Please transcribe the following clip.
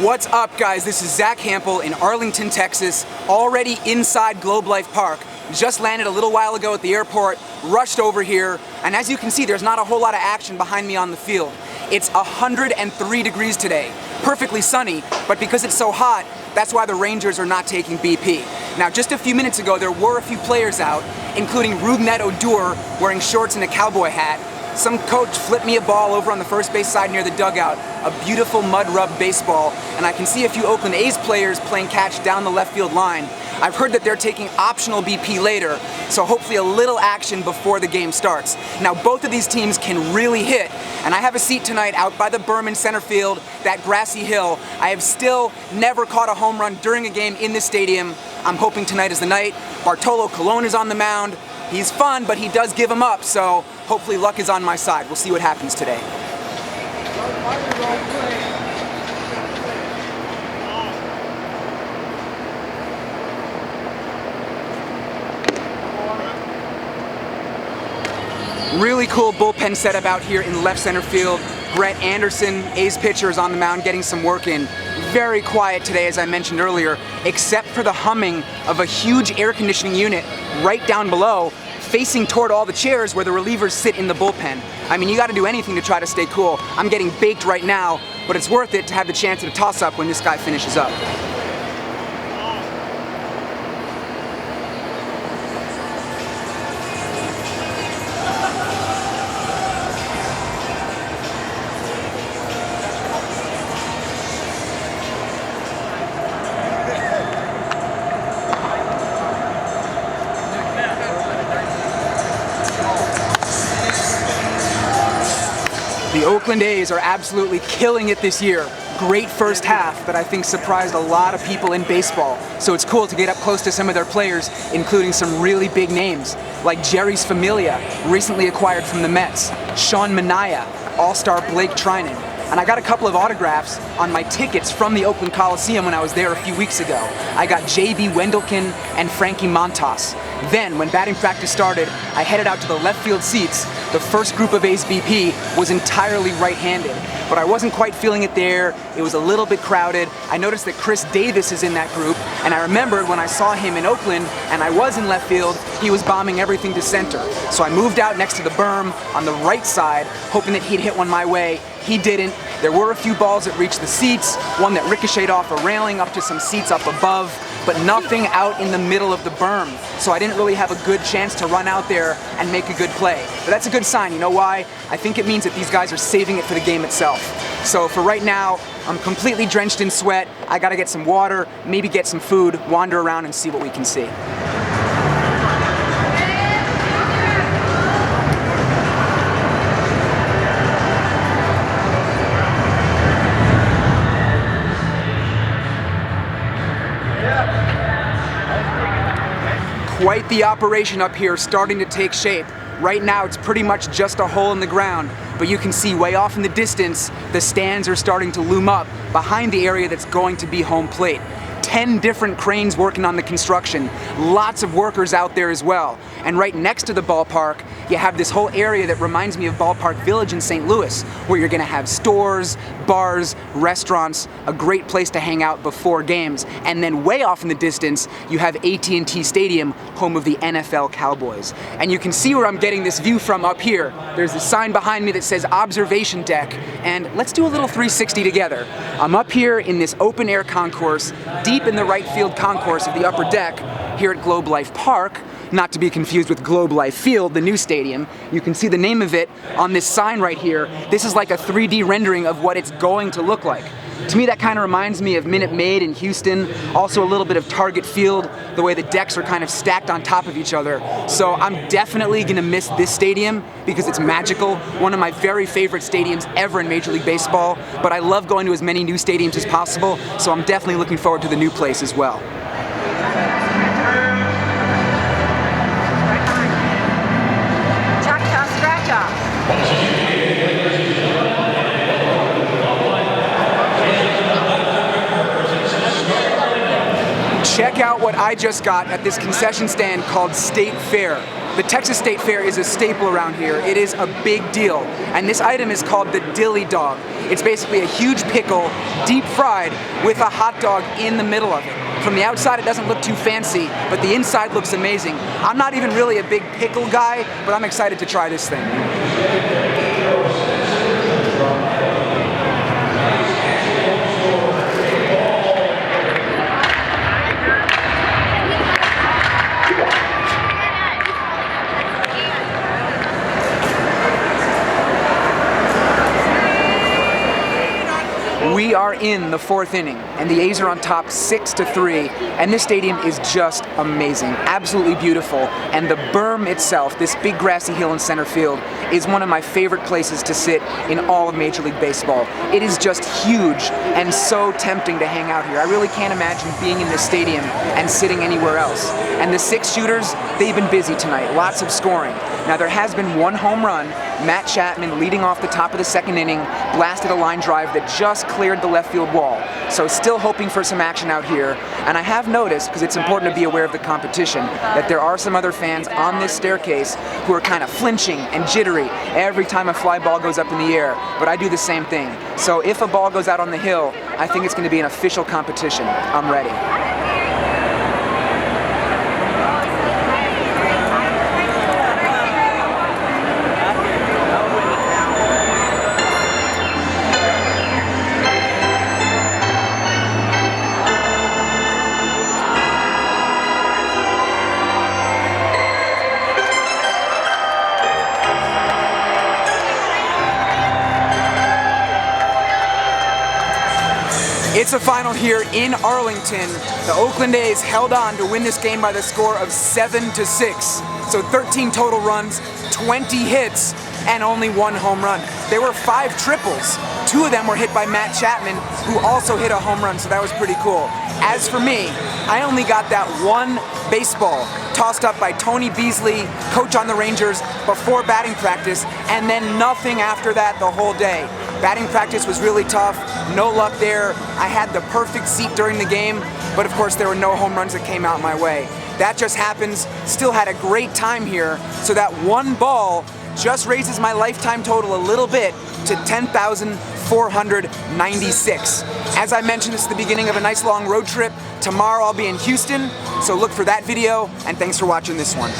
What's up, guys? This is Zack Hample in Arlington, Texas, already inside Globe Life Park. Just landed a little while ago at the airport, rushed over here, and as you can see, there's not a whole lot of action behind me on the field. It's 103 degrees today, perfectly sunny, but because it's so hot, that's why the Rangers are not taking BP. Now, just a few minutes ago, there were a few players out, including Rougned Odor wearing shorts and a cowboy hat. Some coach flipped me a ball over on the first base side near the dugout, a beautiful mud-rubbed baseball, and I can see a few Oakland A's players playing catch down the left field line. I've heard that they're taking optional BP later, so hopefully a little action before the game starts. Now, both of these teams can really hit, and I have a seat tonight out by the berm in center field, that grassy hill. I have still never caught a home run during a game in this stadium. I'm hoping tonight is the night. Bartolo Colón is on the mound. He's fun, but he does give him up, so hopefully luck is on my side. We'll see what happens today. Really cool bullpen setup out here in left center field. Brett Anderson, A's pitcher, is on the mound getting some work in. Very quiet today, as I mentioned earlier, except for the humming of a huge air conditioning unit right down below, facing toward all the chairs where the relievers sit in the bullpen. I mean, you got to do anything to try to stay cool. I'm getting baked right now, but it's worth it to have the chance at a toss-up when this guy finishes up. The Oakland A's are absolutely killing it this year. Great first half that I think surprised a lot of people in baseball. So it's cool to get up close to some of their players, including some really big names, like Jerry's Familia, recently acquired from the Mets, Sean Manaea, All-Star Blake Trinan. And I got a couple of autographs on my tickets from the Oakland Coliseum when I was there a few weeks ago. I got J.B. Wendelken and Frankie Montas. Then, when batting practice started, I headed out to the left field seats. The first group of A's BP was entirely right-handed, but I wasn't quite feeling it there. It was a little bit crowded. I noticed that Chris Davis is in that group, and I remembered when I saw him in Oakland and I was in left field, he was bombing everything to center. So I moved out next to the berm on the right side, hoping that he'd hit one my way. He didn't. There were a few balls that reached the seats, one that ricocheted off a railing up to some seats up above, but nothing out in the middle of the berm. So I didn't really have a good chance to run out there and make a good play. But that's a good sign. You know why? I think it means that these guys are saving it for the game itself. So for right now, I'm completely drenched in sweat. I gotta get some water, maybe get some food, wander around and see what we can see. Quite the operation up here, starting to take shape. Right now it's pretty much just a hole in the ground, but you can see way off in the distance, the stands are starting to loom up behind the area that's going to be home plate. 10 different cranes working on the construction, lots of workers out there as well. And right next to the ballpark, you have this whole area that reminds me of Ballpark Village in St. Louis, where you're gonna have stores, bars, restaurants, a great place to hang out before games. And then way off in the distance, you have AT&T Stadium, home of the NFL Cowboys. And you can see where I'm getting this view from up here. There's a sign behind me that says observation deck, and let's do a little 360 together. I'm up here in this open air concourse, deep in the right field concourse of the upper deck here at Globe Life Park, not to be confused with Globe Life Field, the new stadium. You can see the name of it on this sign right here. This is like a 3D rendering of what it's going to look like. To me, that kind of reminds me of Minute Maid in Houston, also a little bit of Target Field, the way the decks are kind of stacked on top of each other. So I'm definitely gonna miss this stadium because it's magical, one of my very favorite stadiums ever in Major League Baseball, but I love going to as many new stadiums as possible, so I'm definitely looking forward to the new place as well. Check out what I just got at this concession stand called State Fair. The Texas State Fair is a staple around here. It is a big deal. And this item is called the Dilly Dog. It's basically a huge pickle, deep fried, with a hot dog in the middle of it. From the outside, it doesn't look too fancy, but the inside looks amazing. I'm not even really a big pickle guy, but I'm excited to try this thing. We are in the 4th inning, and the A's are on top 6-3, and this stadium is just amazing, absolutely beautiful, and the berm itself, this big grassy hill in center field, is one of my favorite places to sit in all of Major League Baseball. It is just huge and so tempting to hang out here. I really can't imagine being in this stadium and sitting anywhere else. And the 6 shooters, they've been busy tonight, lots of scoring. Now there has been one home run. Matt Chapman, leading off the top of the 2nd inning, blasted a line drive that just cleared the left field wall. So still hoping for some action out here. And I have noticed, because it's important to be aware of the competition, that there are some other fans on this staircase who are kind of flinching and jittery every time a fly ball goes up in the air, but I do the same thing. So if a ball goes out on the hill, I think it's going to be an official competition. I'm ready. It's a final here in Arlington. The Oakland A's held on to win this game by the score of 7-6. So 13 total runs, 20 hits, and only 1 home run. There were 5 triples. 2 of them were hit by Matt Chapman, who also hit a home run, so that was pretty cool. As for me, I only got that 1 baseball tossed up by Tony Beasley, coach on the Rangers, before batting practice, and then nothing after that the whole day. Batting practice was really tough, no luck there. I had the perfect seat during the game, but of course there were no home runs that came out my way. That just happens. Still had a great time here, so that 1 ball just raises my lifetime total a little bit to 10,496. As I mentioned, this is the beginning of a nice long road trip. Tomorrow I'll be in Houston, so look for that video, and thanks for watching this one.